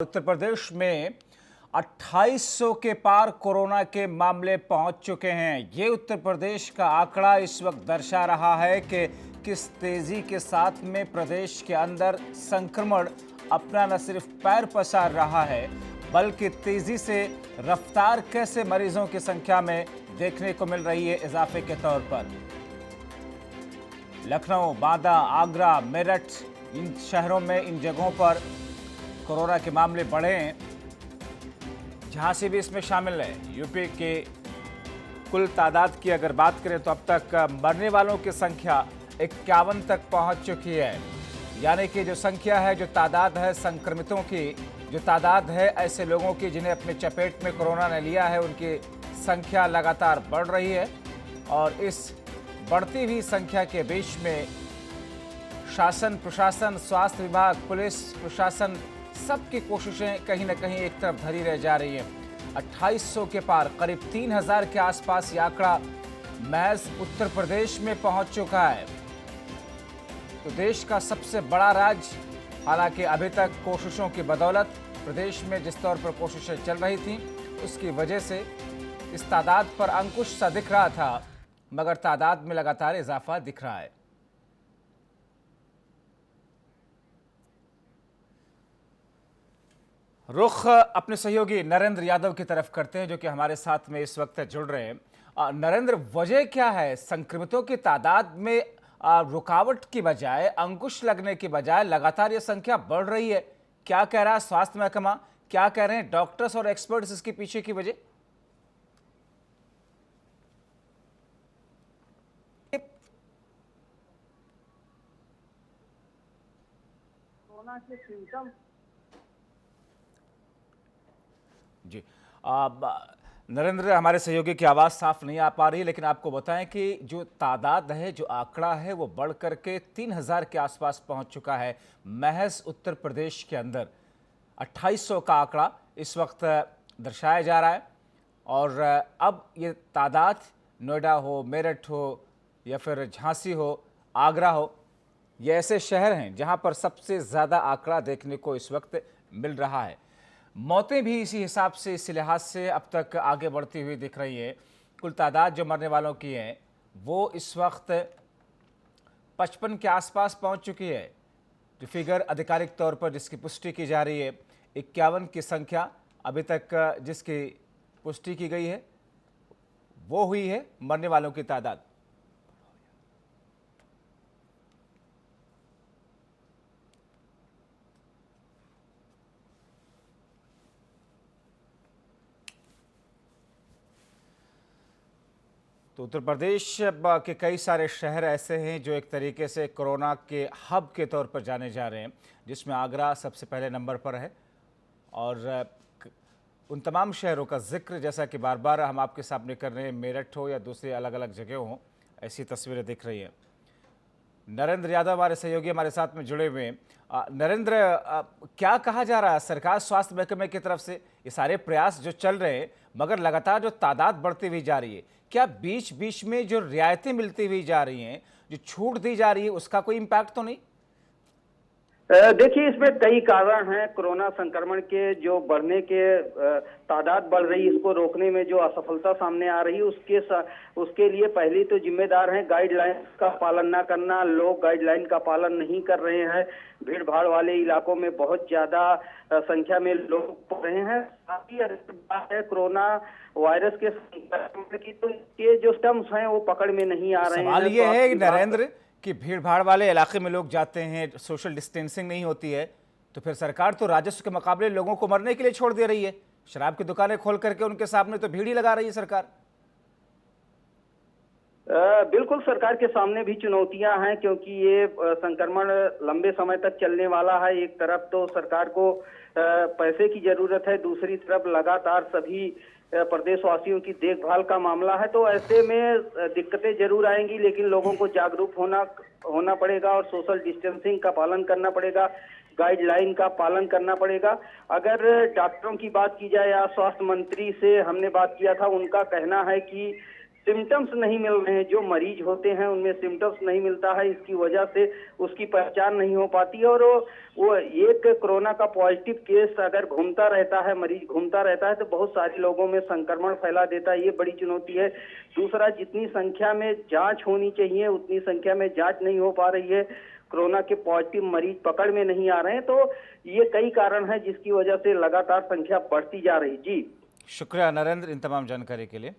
उत्तर प्रदेश में 2800 के पार कोरोना के मामले पहुंच चुके हैं। ये उत्तर प्रदेश का आंकड़ा इस वक्त दर्शा रहा है कि किस तेजी के साथ में प्रदेश के अंदर संक्रमण अपना न सिर्फ पैर पसार रहा है, बल्कि तेजी से रफ्तार कैसे मरीजों की संख्या में देखने को मिल रही है इजाफे के तौर पर। लखनऊ, बांदा, आगरा, मेरठ, इन शहरों में, इन जगहों पर कोरोना के मामले बढ़े हैं। झांसी भी इसमें शामिल है। यूपी के कुल तादाद की अगर बात करें तो अब तक मरने वालों की संख्या 51 तक पहुंच चुकी है। यानी कि जो संख्या है, जो तादाद है संक्रमितों की, जो तादाद है ऐसे लोगों की जिन्हें अपने चपेट में कोरोना ने लिया है, उनकी संख्या लगातार बढ़ रही है। और इस बढ़ती हुई संख्या के बीच में शासन, प्रशासन, स्वास्थ्य विभाग, पुलिस प्रशासन, सबकी कोशिशें कहीं ना कहीं एक तरफ धरी रह जा रही है। 2800 के पार, करीब 3000 के आसपास ये आंकड़ा महज उत्तर प्रदेश में पहुंच चुका है। तो देश का सबसे बड़ा राज्य, हालांकि अभी तक कोशिशों की बदौलत प्रदेश में जिस तौर पर कोशिशें चल रही थी, उसकी वजह से इस तादाद पर अंकुश सा दिख रहा था, मगर तादाद में लगातार इजाफा दिख रहा है। रुख अपने सहयोगी नरेंद्र यादव की तरफ करते हैं, जो कि हमारे साथ में इस वक्त जुड़ रहे हैं। नरेंद्र, वजह क्या है? संक्रमितों की तादाद में रुकावट की बजाय, अंकुश लगने की बजाय लगातार ये संख्या बढ़ रही है। क्या कह रहा है स्वास्थ्य महकमा, क्या कह रहे हैं डॉक्टर्स और एक्सपर्ट्स इसके पीछे की वजह? कोरोना के सिम्टम जी, नरेंद्र, हमारे सहयोगी की आवाज़ साफ नहीं आ पा रही, लेकिन आपको बताएं कि जो तादाद है, जो आंकड़ा है, वो बढ़ करके 3000 के आसपास पहुंच चुका है महज उत्तर प्रदेश के अंदर। 2800 का आंकड़ा इस वक्त दर्शाया जा रहा है। और अब ये तादाद नोएडा हो, मेरठ हो, या फिर झांसी हो, आगरा हो, ये ऐसे शहर हैं जहां पर सबसे ज़्यादा आंकड़ा देखने को इस वक्त मिल रहा है। मौतें भी इसी हिसाब से, इस लिहाज से अब तक आगे बढ़ती हुई दिख रही है। कुल तादाद जो मरने वालों की है वो इस वक्त 55 के आसपास पहुंच चुकी है। जो फिगर आधिकारिक तौर पर जिसकी पुष्टि की जा रही है, 51 की संख्या अभी तक जिसकी पुष्टि की गई है वो हुई है मरने वालों की तादाद। तो उत्तर प्रदेश के कई सारे शहर ऐसे हैं जो एक तरीके से कोरोना के हब के तौर पर जाने जा रहे हैं, जिसमें आगरा सबसे पहले नंबर पर है। और उन तमाम शहरों का जिक्र, जैसा कि बार बार हम आपके सामने कर रहे हैं, मेरठ हो या दूसरी अलग अलग जगह हो, ऐसी तस्वीरें दिख रही हैं। नरेंद्र यादव हमारे सहयोगी हमारे साथ में जुड़े हुए हैं। नरेंद्र, क्या कहा जा रहा है सरकार, स्वास्थ्य महकमे की तरफ से? ये सारे प्रयास जो चल रहे हैं, मगर लगातार जो तादाद बढ़ती हुई जा रही है, क्या बीच बीच में जो रियायतें मिलती हुई जा रही हैं, जो छूट दी जा रही है, उसका कोई इम्पैक्ट तो नहीं? देखिए, इसमें कई कारण हैं। कोरोना संक्रमण के जो बढ़ने के तादाद बढ़ रही, इसको रोकने में जो असफलता सामने आ रही, उसके लिए पहली तो जिम्मेदार है गाइडलाइन का पालन ना करना। लोग गाइडलाइन का पालन नहीं कर रहे हैं। भीड़ भाड़ वाले इलाकों में बहुत ज्यादा संख्या में लोग पड़ रहे हैं। साथ ही बात है कोरोना वायरस के संक्रमण की, तो ये जो सिम्टम्स हैं वो पकड़ में नहीं आ रहे हैं। सवाल ये है नरेंद्र कि भीड़ भाड़ वाले इलाके में लोग जाते हैं, सोशल डिस्टेंसिंग नहीं होती है, तो फिर सरकार तो राजस्व के मुकाबले लोगों को मरने के लिए छोड़ दे रही है। शराब की दुकानें खोल करके उनके सामने तो भीड़ ही लगा रही है सरकार। बिल्कुल, सरकार के सामने भी चुनौतियां हैं, क्योंकि ये संक्रमण लंबे समय तक चलने वाला है। एक तरफ तो सरकार को पैसे की जरूरत है, दूसरी तरफ लगातार सभी प्रदेशवासियों की देखभाल का मामला है। तो ऐसे में दिक्कतें जरूर आएंगी, लेकिन लोगों को जागरूक होना पड़ेगा और सोशल डिस्टेंसिंग का पालन करना पड़ेगा, गाइडलाइन का पालन करना पड़ेगा। अगर डॉक्टरों की बात की जाए या स्वास्थ्य मंत्री से हमने बात किया था, उनका कहना है कि सिम्टम्स नहीं मिल रहे हैं। जो मरीज होते हैं उनमें सिम्टम्स नहीं मिलता है, इसकी वजह से उसकी पहचान नहीं हो पाती है। और वो एक कोरोना का पॉजिटिव केस अगर घूमता रहता है, मरीज घूमता रहता है, तो बहुत सारे लोगों में संक्रमण फैला देता है। ये बड़ी चुनौती है। दूसरा, जितनी संख्या में जांच होनी चाहिए उतनी संख्या में जांच नहीं हो पा रही है। कोरोना के पॉजिटिव मरीज पकड़ में नहीं आ रहे हैं। तो ये कई कारण है जिसकी वजह से लगातार संख्या बढ़ती जा रही। जी शुक्रिया नरेंद्र इन तमाम जानकारी के लिए।